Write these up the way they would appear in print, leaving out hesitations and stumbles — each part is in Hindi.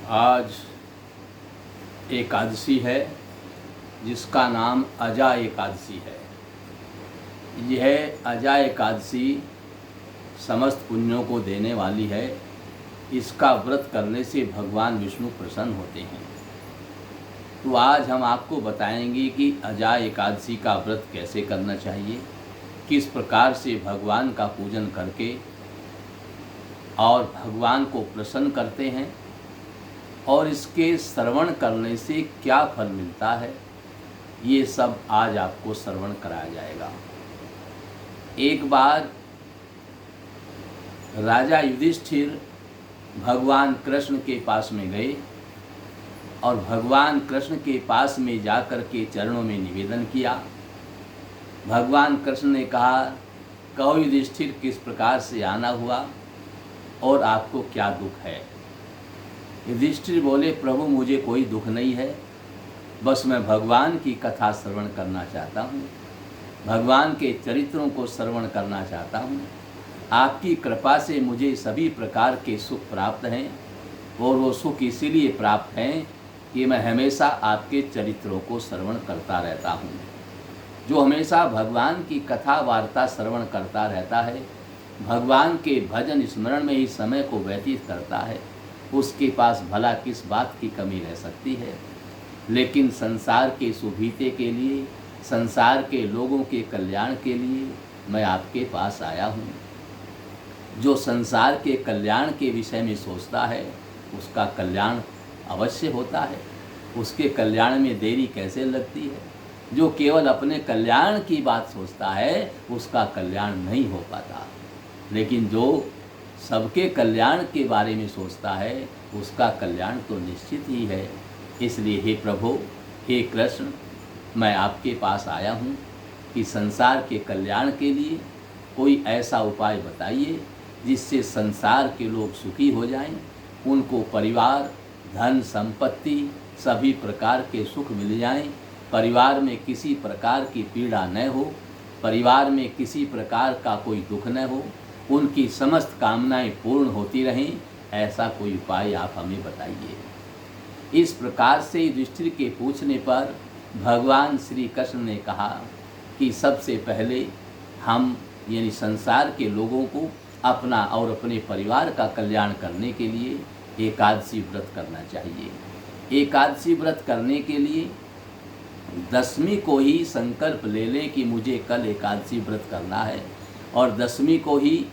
आज एकादशी है जिसका नाम अजा एकादशी है। यह अजा एकादशी समस्त पुण्यों को देने वाली है। इसका व्रत करने से भगवान विष्णु प्रसन्न होते हैं। तो आज हम आपको बताएंगे कि अजा एकादशी का व्रत कैसे करना चाहिए, किस प्रकार से भगवान का पूजन करके और भगवान को प्रसन्न करते हैं और इसके श्रवण करने से क्या फल मिलता है, ये सब आज आपको श्रवण कराया जाएगा। एक बार राजा युधिष्ठिर भगवान कृष्ण के पास में गए और भगवान कृष्ण के पास में जाकर के चरणों में निवेदन किया। भगवान कृष्ण ने कहा, कहो युधिष्ठिर, किस प्रकार से आना हुआ और आपको क्या दुख है। युधिष्ठिर बोले, प्रभु मुझे कोई दुख नहीं है, बस मैं भगवान की कथा श्रवण करना चाहता हूँ, भगवान के चरित्रों को श्रवण करना चाहता हूँ। आपकी कृपा से मुझे सभी प्रकार के सुख प्राप्त हैं और वो सुख इसीलिए प्राप्त हैं कि मैं हमेशा आपके चरित्रों को श्रवण करता रहता हूँ। जो हमेशा भगवान की कथा वार्ता श्रवण करता रहता है, भगवान के भजन स्मरण में ही समय को व्यतीत करता है, उसके पास भला किस बात की कमी रह सकती है। लेकिन संसार के सुभीते के लिए, संसार के लोगों के कल्याण के लिए मैं आपके पास आया हूँ। जो संसार के कल्याण के विषय में सोचता है उसका कल्याण अवश्य होता है, उसके कल्याण में देरी कैसे लगती है। जो केवल अपने कल्याण की बात सोचता है उसका कल्याण नहीं हो पाता, लेकिन जो सबके कल्याण के बारे में सोचता है उसका कल्याण तो निश्चित ही है। इसलिए हे प्रभु, हे कृष्ण, मैं आपके पास आया हूँ कि संसार के कल्याण के लिए कोई ऐसा उपाय बताइए जिससे संसार के लोग सुखी हो जाएं, उनको परिवार, धन, संपत्ति, सभी प्रकार के सुख मिल जाएं, परिवार में किसी प्रकार की पीड़ा न हो, परिवार में किसी प्रकार का कोई दुख न हो, उनकी समस्त कामनाएं पूर्ण होती रहें। ऐसा कोई उपाय आप हमें बताइए। इस प्रकार से युधिष्ठिर के पूछने पर भगवान श्री कृष्ण ने कहा कि सबसे पहले हम यानी संसार के लोगों को अपना और अपने परिवार का कल्याण करने के लिए एकादशी व्रत करना चाहिए। एकादशी व्रत करने के लिए दशमी को ही संकल्प ले लें कि मुझे कल एकादशी व्रत करना है और दशमी को ही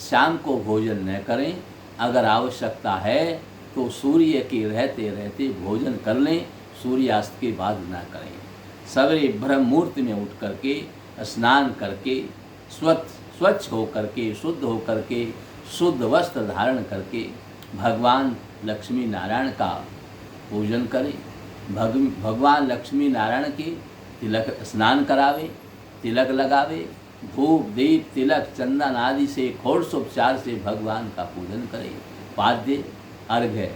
शाम को भोजन न करें। अगर आवश्यकता है तो सूर्य के रहते रहते भोजन कर लें, सूर्यास्त के बाद न करें। सवेरे ब्रह्म मुहूर्त में उठ करके स्नान करके स्वच्छ हो करके, शुद्ध हो करके, शुद्ध वस्त्र धारण करके भगवान लक्ष्मी नारायण का पूजन करें। भगवान लक्ष्मी नारायण के तिलक स्नान करावे, तिलक लगावे, धूप दीप तिलक चंदन आदि से षोडशोपचार से भगवान का पूजन करें। पाद्य अर्घ्य,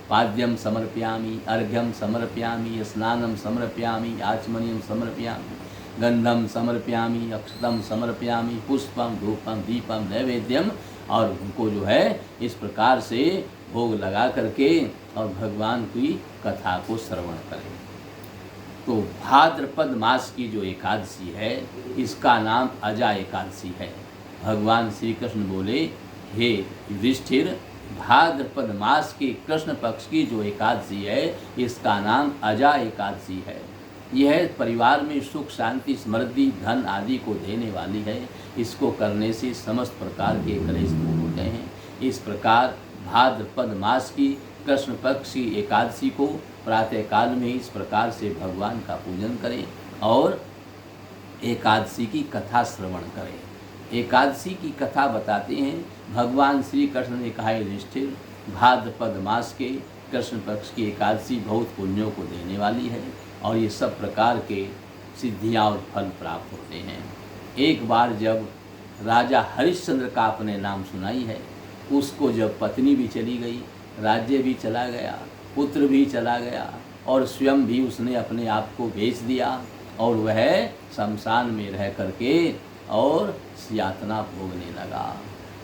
पाद्यम समर्पयामि, अर्घ्यम समर्पयामि, स्नानम समर्पयामि, आचमनीयम समर्पयामि, गंधम समर्पयामि, अक्षतम समर्पयामि, पुष्पम धूपम दीपम नैवेद्यम। और उनको जो है इस प्रकार से भोग लगा करके और भगवान की कथा को श्रवण करें। तो भाद्रपद मास की जो एकादशी है इसका नाम अजा एकादशी है। भगवान श्री कृष्ण बोले, हे युधिष्ठिर, भाद्रपद मास की कृष्ण पक्ष की जो एकादशी है इसका नाम अजा एकादशी है। यह परिवार में सुख शांति समृद्धि धन आदि को देने वाली है। इसको करने से समस्त प्रकार के क्लेश दूर होते हैं। इस प्रकार भाद्रपद मास की कृष्ण पक्ष की एकादशी को प्रातःकाल में इस प्रकार से भगवान का पूजन करें और एकादशी की कथा श्रवण करें। एकादशी की कथा बताते हैं, भगवान श्री कृष्ण ने कहा, युधिष्ठिर, भाद्रपद मास के कृष्ण पक्ष की एकादशी बहुत पुण्यों को देने वाली है और ये सब प्रकार के सिद्धियाँ और फल प्राप्त होते हैं। एक बार जब राजा हरिश्चंद्र का अपने नाम सुनाई है, उसको जब पत्नी भी चली गई, राज्य भी चला गया, पुत्र भी चला गया और स्वयं भी उसने अपने आप को बेच दिया और वह शमशान में रह करके और यातना भोगने लगा।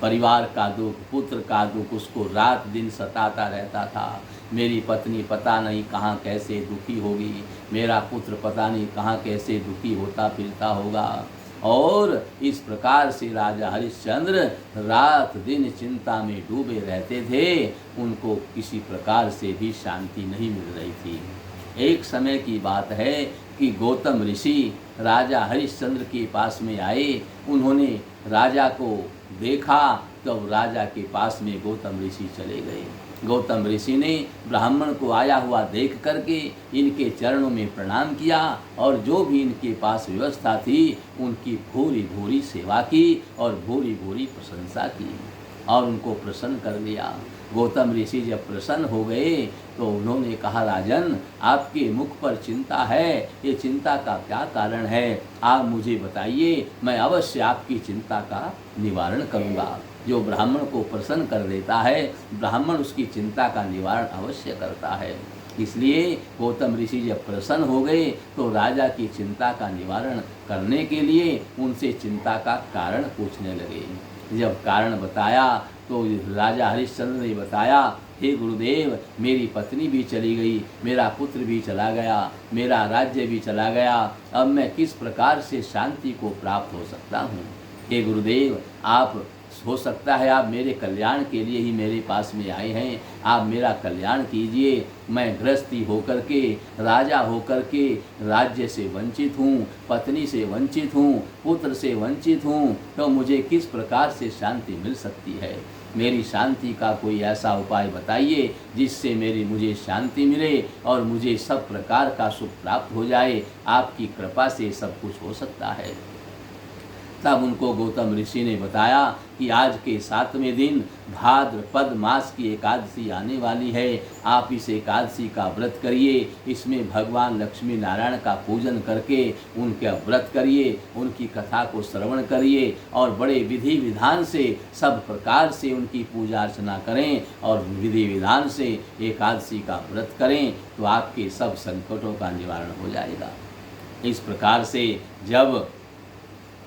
परिवार का दुख, पुत्र का दुख उसको रात दिन सताता रहता था। मेरी पत्नी पता नहीं कहाँ कैसे दुखी होगी, मेरा पुत्र पता नहीं कहाँ कैसे दुखी होता फिरता होगा। और इस प्रकार से राजा हरिश्चंद्र रात दिन चिंता में डूबे रहते थे। उनको किसी प्रकार से भी शांति नहीं मिल रही थी। एक समय की बात है कि गौतम ऋषि राजा हरिश्चंद्र के पास में आए। उन्होंने राजा को देखा, तब राजा के पास में गौतम ऋषि चले गए। गौतम ऋषि ने ब्राह्मण को आया हुआ देख करके इनके चरणों में प्रणाम किया और जो भी इनके पास व्यवस्था थी उनकी भूरी भूरी सेवा की और भूरी भूरी प्रशंसा की और उनको प्रसन्न कर लिया। गौतम ऋषि जब प्रसन्न हो गए तो उन्होंने कहा, राजन आपके मुख पर चिंता है, ये चिंता का क्या कारण है? आप मुझे बताइए, मैं अवश्य आपकी चिंता का निवारण करूँगा। जो ब्राह्मण को प्रसन्न कर देता है, ब्राह्मण उसकी चिंता का निवारण अवश्य करता है। इसलिए गौतम ऋषि जब प्रसन्न हो गए तो राजा की चिंता का निवारण करने के लिए उनसे चिंता का कारण पूछने लगे। जब कारण बताया तो राजा हरिश्चंद्र ने बताया, हे गुरुदेव, मेरी पत्नी भी चली गई, मेरा पुत्र भी चला गया, मेरा राज्य भी चला गया, अब मैं किस प्रकार से शांति को प्राप्त हो सकता हूँ? हे गुरुदेव, आप हो सकता है आप मेरे कल्याण के लिए ही मेरे पास में आए हैं, आप मेरा कल्याण कीजिए। मैं गृहस्थी होकर के, राजा होकर के राज्य से वंचित हूँ, पत्नी से वंचित हूँ, पुत्र से वंचित हूँ, तो मुझे किस प्रकार से शांति मिल सकती है? मेरी शांति का कोई ऐसा उपाय बताइए जिससे मुझे शांति मिले और मुझे सब प्रकार का सुख प्राप्त हो जाए। आपकी कृपा से सब कुछ हो सकता है। तब उनको गौतम ऋषि ने बताया कि आज के 7वें दिन भाद्रपद मास की एकादशी आने वाली है। आप इस एकादशी का व्रत करिए। इसमें भगवान लक्ष्मी नारायण का पूजन करके उनका व्रत करिए, उनकी कथा को श्रवण करिए और बड़े विधि विधान से सब प्रकार से उनकी पूजा अर्चना करें और विधि विधान से एकादशी का व्रत करें तो आपके सब संकटों का निवारण हो जाएगा। इस प्रकार से जब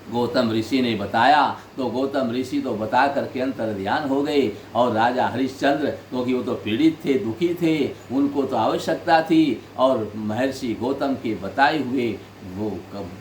गौतम ऋषि ने बताया तो गौतम ऋषि तो बता करके अंतर ध्यान हो गए और राजा हरिश्चंद्र, क्योंकि वो तो पीड़ित थे, दुखी थे, उनको तो आवश्यकता थी और महर्षि गौतम के बताए हुए वो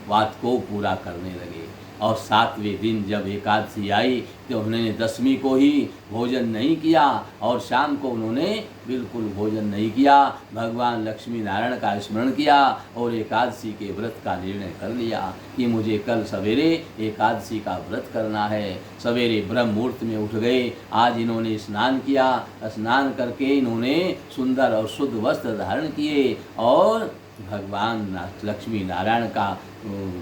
बात को पूरा करने लगे। और 7वें दिन जब एकादशी आई तो उन्होंने 10वीं को ही भोजन नहीं किया और शाम को उन्होंने बिल्कुल भोजन नहीं किया। भगवान लक्ष्मी नारायण का स्मरण किया और एकादशी के व्रत का निर्णय कर लिया कि मुझे कल सवेरे एकादशी का व्रत करना है। सवेरे ब्रह्म मुहूर्त में उठ गए। आज इन्होंने स्नान किया, स्नान करके इन्होंने सुंदर और शुद्ध वस्त्र धारण किए और भगवान लक्ष्मी नारायण का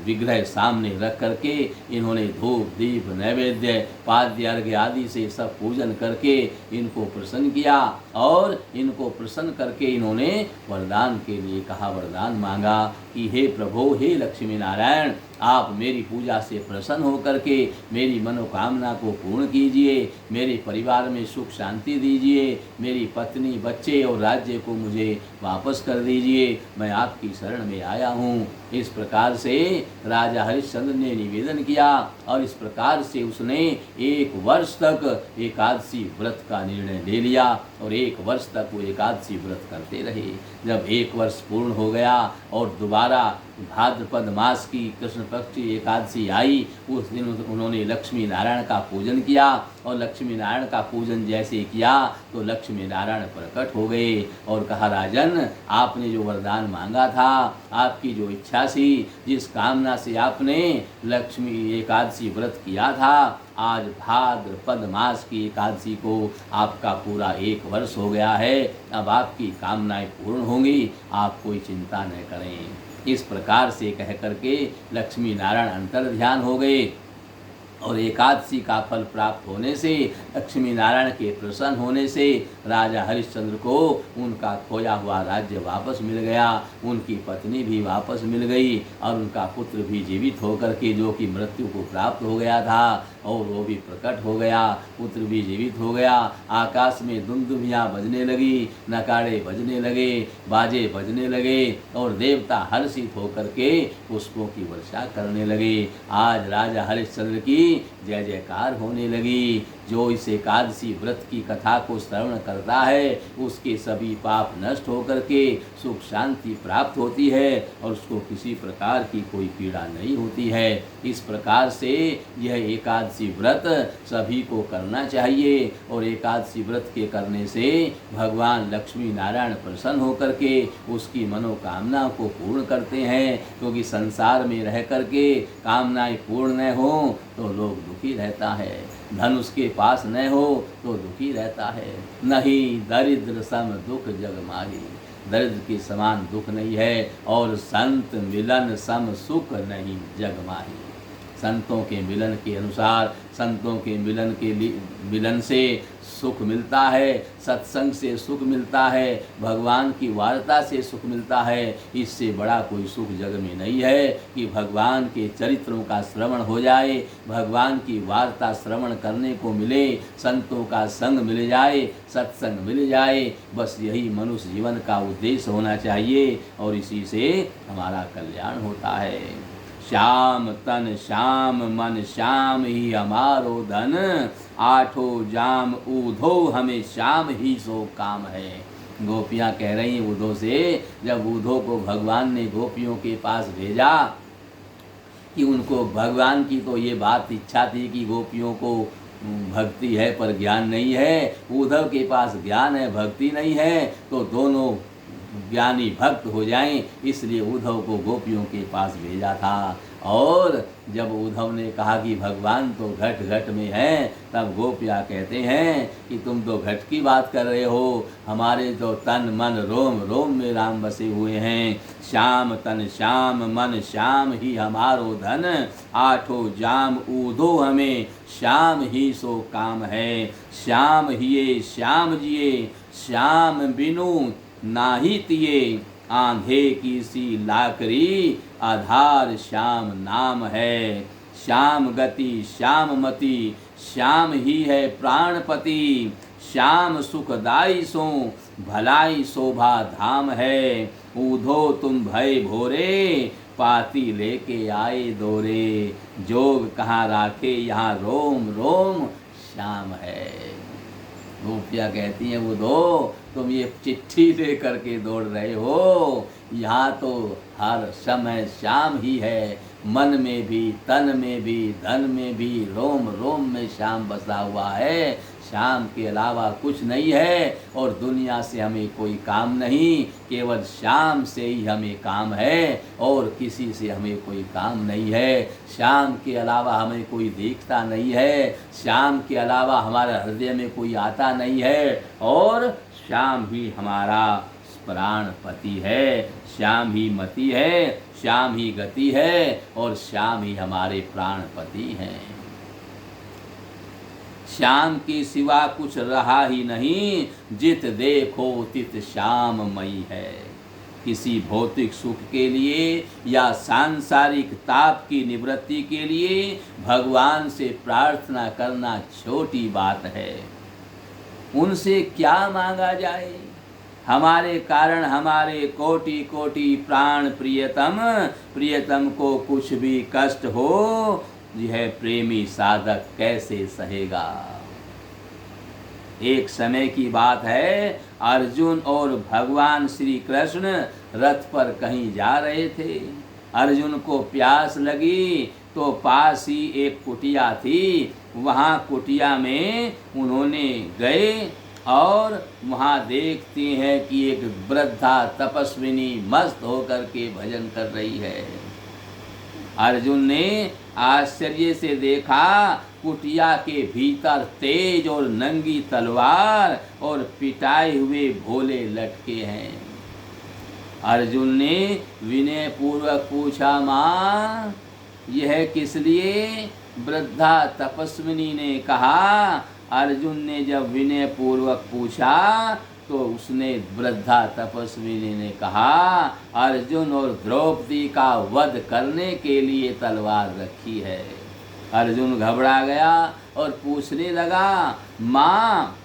विग्रह सामने रख करके इन्होंने धूप दीप नैवेद्य पाद्य अर्घ्य आदि से सब पूजन करके इनको प्रसन्न किया और इनको प्रसन्न करके इन्होंने वरदान के लिए कहा, वरदान मांगा कि हे प्रभु, हे लक्ष्मी नारायण, आप मेरी पूजा से प्रसन्न होकर के मेरी मनोकामना को पूर्ण कीजिए, मेरे परिवार में सुख शांति दीजिए, मेरी पत्नी बच्चे और राज्य को मुझे वापस कर दीजिए, मैं आपकी शरण में आया हूँ। इस प्रकार से राजा हरिश्चंद्र ने निवेदन किया और इस प्रकार से उसने 1 वर्ष तक एकादशी व्रत का निर्णय ले लिया और 1 वर्ष तक वो एकादशी व्रत करते रहे। जब 1 वर्ष पूर्ण हो गया और दोबारा भाद्रपद मास की कृष्ण पक्ष की एकादशी आई, उस दिन उन्होंने लक्ष्मी नारायण का पूजन किया और लक्ष्मी नारायण का पूजन जैसे किया तो लक्ष्मी नारायण प्रकट हो गए और कहा, राजन, आपने जो वरदान मांगा था, आपकी जो इच्छा थी, जिस कामना से आपने लक्ष्मी एकादशी व्रत किया था, आज भाद्रपद मास की एकादशी को आपका पूरा 1 वर्ष हो गया है। अब आपकी कामनाएं पूर्ण होंगी, आप कोई चिंता न करें। इस प्रकार से कह करके लक्ष्मी नारायण अंतर ध्यान हो गए और एकादशी का फल प्राप्त होने से, लक्ष्मी नारायण के प्रसन्न होने से राजा हरिश्चंद्र को उनका खोया हुआ राज्य वापस मिल गया, उनकी पत्नी भी वापस मिल गई और उनका पुत्र भी जीवित होकर के, जो कि मृत्यु को प्राप्त हो गया था और वो भी प्रकट हो गया, पुत्र भी जीवित हो गया। आकाश में दुमदुमियाँ बजने लगी, नगाड़े बजने लगे, बाजे बजने लगे और देवता हर्षित होकर के पुष्पों की वर्षा करने लगे। आज राजा हरिश्चंद्र की जय जयकार होने लगी। जो इस एकादशी व्रत की कथा को श्रवण करता है उसके सभी पाप नष्ट होकर के सुख शांति प्राप्त होती है और उसको किसी प्रकार की कोई पीड़ा नहीं होती है। इस प्रकार से यह एकादशी व्रत सभी को करना चाहिए और एकादशी व्रत के करने से भगवान लक्ष्मी नारायण प्रसन्न होकर के उसकी मनोकामना को पूर्ण करते हैं, क्योंकि संसार में रह करके कामनाएं पूर्ण न हो तो लोग दुखी रहता है, धन उसके पास न हो तो दुखी रहता है। नहीं दरिद्र सम दुख जग माही, दरिद्र के समान दुख नहीं है, और संत मिलन सम सुख नहीं जग माही। संतों के मिलन के अनुसार, संतों के मिलन से सुख मिलता है, सत्संग से सुख मिलता है, भगवान की वार्ता से सुख मिलता है। इससे बड़ा कोई सुख जग में नहीं है कि भगवान के चरित्रों का श्रवण हो जाए, भगवान की वार्ता श्रवण करने को मिले, संतों का संग मिल जाए, सत्संग मिल जाए। बस यही मनुष्य जीवन का उद्देश्य होना चाहिए और इसी से हमारा कल्याण होता है। श्याम तन श्याम मन श्याम ही हमारो धन, आठों जाम ऊधो हमें श्याम ही सो काम है। गोपियाँ कह रही हैं ऊधो से, जब ऊधो को भगवान ने गोपियों के पास भेजा कि उनको भगवान की तो ये बात इच्छा थी कि गोपियों को भक्ति है पर ज्ञान नहीं है, उद्धव के पास ज्ञान है भक्ति नहीं है, तो दोनों ज्ञानी भक्त हो जाएं, इसलिए उद्धव को गोपियों के पास भेजा था। और जब उद्धव ने कहा कि भगवान तो घट घट में हैं, तब गोपियाँ कहते हैं कि तुम तो घट की बात कर रहे हो, हमारे तो तन मन रोम रोम में राम बसे हुए हैं। श्याम तन श्याम मन श्याम ही हमारो धन, आठों जाम ऊधो हमें श्याम ही सो काम है। श्याम हिये श्याम जिये, श्याम बिनु नाही तिये, आंधे की सी लाकरी आधार श्याम नाम है। श्याम गति श्याम मति, श्याम ही है प्राणपति, श्याम सुखदाई सो भलाई शोभा धाम है। ऊधो तुम भय भोरे, पाती लेके आए दोरे, जोग कहाँ राखे यहाँ रोम रोम श्याम है। गोपियाँ कहती हैं ऊधो तुम ये चिट्ठी ले करके दौड़ रहे हो, यहाँ तो हर समय श्याम ही है, मन में भी तन में भी धन में भी रोम रोम में श्याम बसा हुआ है। श्याम के अलावा कुछ नहीं है और दुनिया से हमें कोई काम नहीं, केवल श्याम से ही हमें काम है और किसी से हमें कोई काम नहीं है। श्याम के अलावा हमें कोई देखता नहीं है, श्याम के अलावा हमारे हृदय में कोई आता नहीं है, और श्याम ही हमारा प्राणपति है, श्याम ही मति है, श्याम ही गति है और श्याम ही हमारे प्राणपति हैं। श्याम के सिवा कुछ रहा ही नहीं, जित देखो तित श्याममयी है। किसी भौतिक सुख के लिए या सांसारिक ताप की निवृत्ति के लिए भगवान से प्रार्थना करना छोटी बात है। उनसे क्या मांगा जाए? हमारे कारण हमारे कोटि कोटि प्राण प्रियतम को कुछ भी कष्ट हो, यह प्रेमी साधक कैसे सहेगा। एक समय की बात है, अर्जुन और भगवान श्री कृष्ण रथ पर कहीं जा रहे थे। अर्जुन को प्यास लगी तो पास ही एक कुटिया थी, वहाँ कुटिया में उन्होंने गए और वहाँ देखते हैं कि एक वृद्धा तपस्विनी मस्त होकर के भजन कर रही है। अर्जुन ने आश्चर्य से देखा, कुटिया के भीतर तेज और नंगी तलवार और पिटाए हुए भोले लटके हैं। अर्जुन ने विनय पूर्वक पूछा, माँ यह किस लिए? वृद्धा तपस्विनी ने कहा। अर्जुन ने जब विनय पूर्वक पूछा तो उसने वृद्धा तपस्विनी ने कहा, अर्जुन और द्रौपदी का वध करने के लिए तलवार रखी है। अर्जुन घबरा गया और पूछने लगा, माँ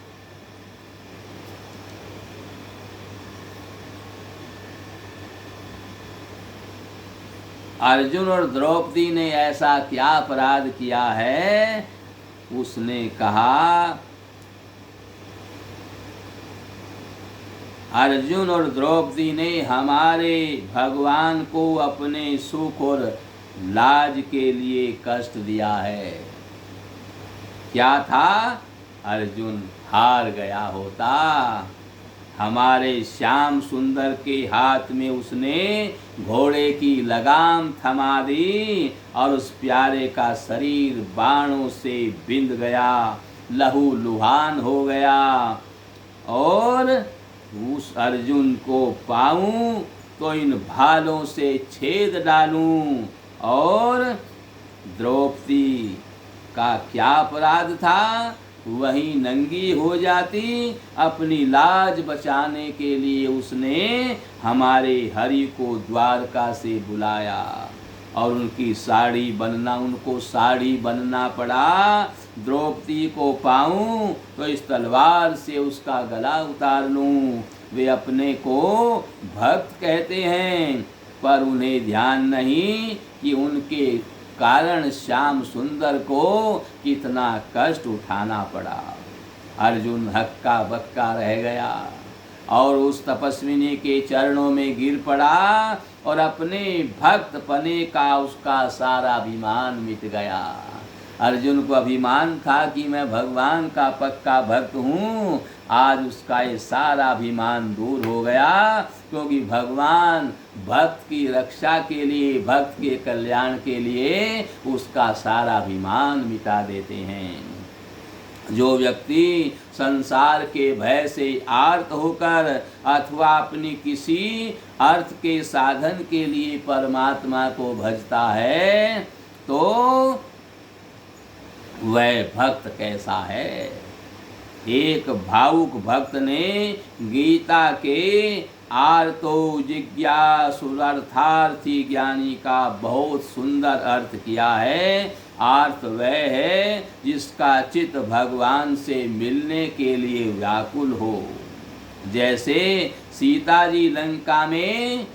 अर्जुन और द्रौपदी ने ऐसा क्या अपराध किया है उसने कहा, अर्जुन और द्रौपदी ने हमारे भगवान को अपने सुख और लाज के लिए कष्ट दिया है। क्या था? अर्जुन हार गया होता, हमारे श्याम सुंदर के हाथ में उसने घोड़े की लगाम थमा दी और उस प्यारे का शरीर बाणों से बिंध गया, लहू लुहान हो गया। और उस अर्जुन को पाऊं तो इन भालों से छेद डालूं। और द्रौपदी का क्या अपराध था? वही नंगी हो जाती। अपनी लाज बचाने के लिए उसने हमारे हरि को द्वारका से बुलाया और उनको साड़ी बनना पड़ा। द्रौपदी को पाऊं तो इस तलवार से उसका गला उतार लूं। वे अपने को भक्त कहते हैं, पर उन्हें ध्यान नहीं कि उनके कारण श्याम सुंदर को कितना कष्ट उठाना पड़ा। अर्जुन हक्का बक्का रह गया और उस तपस्विनी के चरणों में गिर पड़ा और अपने भक्त पने का उसका सारा अभिमान मिट गया। अर्जुन को अभिमान था कि मैं भगवान का पक्का भक्त हूँ। आज उसका ये सारा अभिमान दूर हो गया, क्योंकि भगवान भक्त की रक्षा के लिए, भक्त के कल्याण के लिए उसका सारा अभिमान मिटा देते हैं। जो व्यक्ति संसार के भय से आर्त होकर अथवा अपनी किसी अर्थ के साधन के लिए परमात्मा को भजता है, तो वह भक्त कैसा है? एक भावुक भक्त ने गीता के आर्तो जिज्ञासुरर्थार्थी ज्ञानी का बहुत सुंदर अर्थ किया है। अर्थ वह है जिसका चित्त भगवान से मिलने के लिए व्याकुल हो। जैसे सीता जी लंका में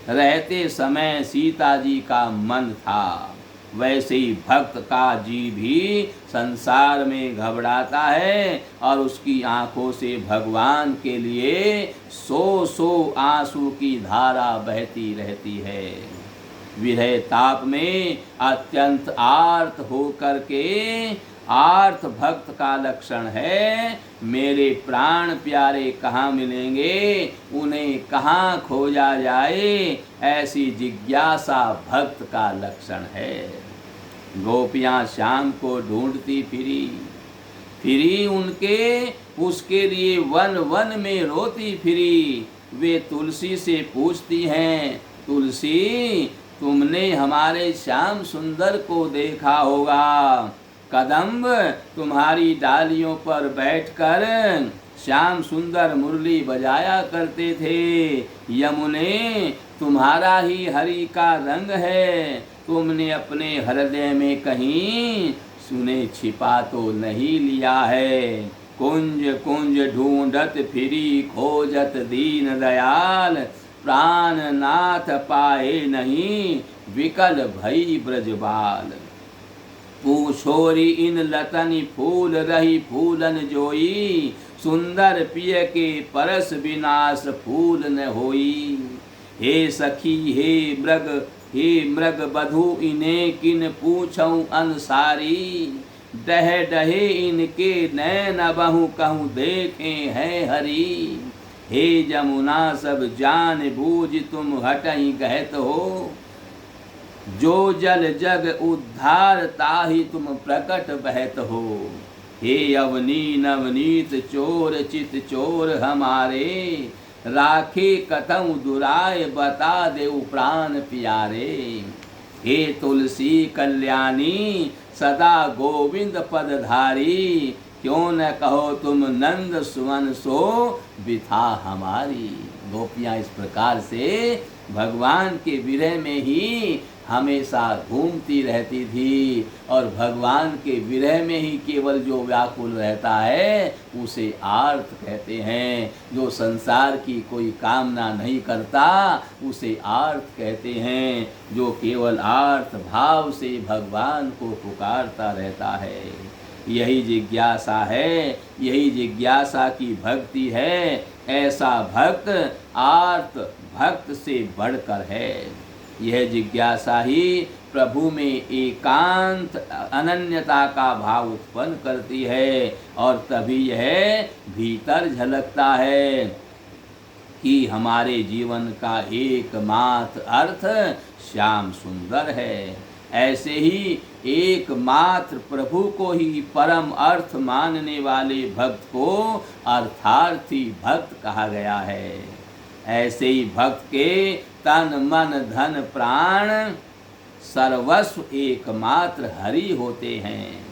रहते समय सीता जी का मन था, वैसे ही भक्त का जी भी संसार में घबराता है और उसकी आंखों से भगवान के लिए सौ आंसू की धारा बहती रहती है। विरह ताप में अत्यंत आर्त होकर के, आर्त भक्त का लक्षण है। मेरे प्राण प्यारे कहाँ मिलेंगे, उन्हें कहाँ खोजा जाए, ऐसी जिज्ञासा भक्त का लक्षण है। गोपियाँ श्याम को ढूंढती फिरी उसके लिए वन वन में रोती फिरी। वे तुलसी से पूछती हैं, तुलसी तुमने हमारे श्याम सुंदर को देखा होगा। कदम्ब तुम्हारी डालियों पर बैठकर श्याम सुंदर मुरली बजाया करते थे। यमुने तुम्हारा ही हरि का रंग है, तुमने अपने हृदय में कहीं सुने छिपा तो नहीं लिया है। कुंज कुंज ढूंढत फिरी खोजत दीन दयाल, प्राण नाथ पाए नहीं विकल भई ब्रजबाल। पूछोरी इन लतनी फूल रही फूलन जोई, सुंदर पिय के परस विनाश फूल न होई। हे सखी हे मृग बधु इन्हें किन पूछऊं अनुसारी, डह डहे इनके नैन बहु कहूँ देखे हैं हरि। हे जमुना सब जान बूझ तुम हटई कहत हो, जो जल जग उद्धार ताहि तुम प्रकट बहत हो। हे अवनी नवनीत चोर चित चोर हमारे, राखे कतऊ दुराय बता देऊ प्राण प्यारे। हे तुलसी कल्याणी सदा गोविंद पदधारी, क्यों न कहो तुम नंद सुवन सो बिथा हमारी। गोपियाँ इस प्रकार से भगवान के विरह में ही हमेशा घूमती रहती थी, और भगवान के विरह में ही केवल जो व्याकुल रहता है उसे आर्त कहते हैं। जो संसार की कोई कामना नहीं करता उसे आर्त कहते हैं। जो केवल आर्त भाव से भगवान को पुकारता रहता है, यही जिज्ञासा है, यही जिज्ञासा की भक्ति है। ऐसा भक्त आर्त भक्त से बढ़कर है। यह जिज्ञासा ही प्रभु में एकांत अनन्यता का भाव उत्पन्न करती है, और तभी यह भीतर झलकता है कि हमारे जीवन का एकमात्र अर्थ श्याम सुंदर है। ऐसे ही एकमात्र प्रभु को ही परम अर्थ मानने वाले भक्त को अर्थार्थी भक्त कहा गया है। ऐसे ही भक्त के तन मन धन प्राण सर्वस्व एकमात्र हरि होते हैं।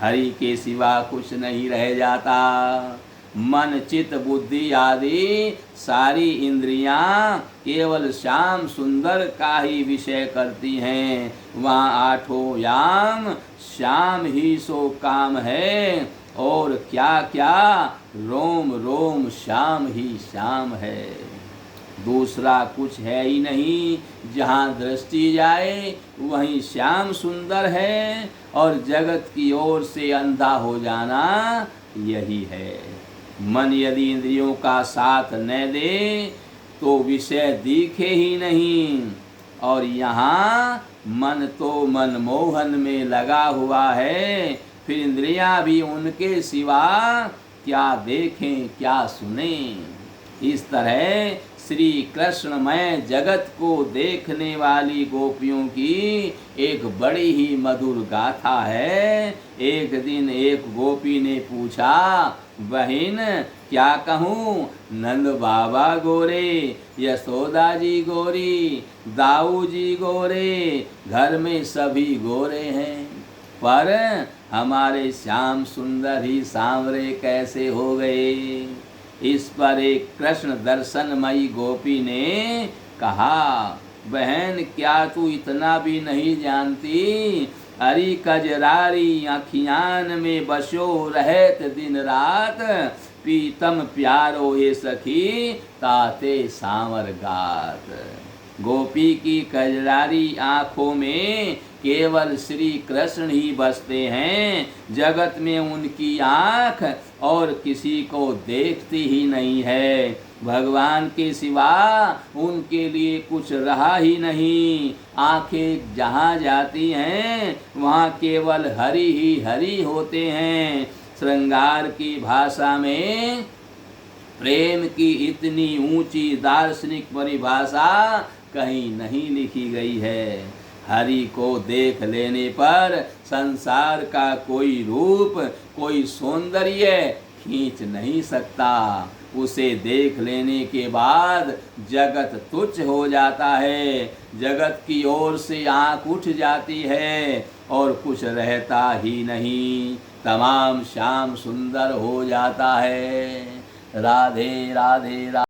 हरि के सिवा कुछ नहीं रह जाता। मन चित्त बुद्धि आदि सारी इंद्रियां केवल श्याम सुंदर का ही विषय करती हैं। वहाँ आठों याम श्याम ही सो काम है, और क्या क्या रोम रोम श्याम ही श्याम है। दूसरा कुछ है ही नहीं। जहाँ दृष्टि जाए वहीं श्याम सुंदर है, और जगत की ओर से अंधा हो जाना यही है। मन यदि इंद्रियों का साथ न दे तो विषय दिखे ही नहीं, और यहाँ मन तो मनमोहन में लगा हुआ है, फिर इंद्रियां भी उनके सिवा क्या देखें क्या सुनें। इस तरह श्री कृष्णमय जगत को देखने वाली गोपियों की एक बड़ी ही मधुर गाथा है। एक दिन एक गोपी ने पूछा, बहन क्या कहूँ, नंद बाबा गोरे, यशोदा जी गोरी, दाऊ जी गोरे, घर में सभी गोरे हैं, पर हमारे श्याम सुंदर ही सांवरे कैसे हो गए। इस पर एक कृष्ण दर्शनमयी गोपी ने कहा, बहन क्या तू इतना भी नहीं जानती, हरी कजरारी आखियान में बसो रहत दिन रात, पीतम प्यारो ये सखी ताते सांवर गात। गोपी की कजरारी आँखों में केवल श्री कृष्ण ही बसते हैं। जगत में उनकी आँख और किसी को देखती ही नहीं है। भगवान के सिवा उनके लिए कुछ रहा ही नहीं। आँखें जहाँ जाती हैं वहाँ केवल हरि ही हरि होते हैं। श्रृंगार की भाषा में प्रेम की इतनी ऊंची दार्शनिक परिभाषा कहीं नहीं लिखी गई है। हरि को देख लेने पर संसार का कोई रूप कोई सौंदर्य खींच नहीं सकता। उसे देख लेने के बाद जगत तुच्छ हो जाता है। जगत की ओर से आँख उठ जाती है और कुछ रहता ही नहीं। तमाम श्याम सुंदर हो जाता है। राधे राधे राधे।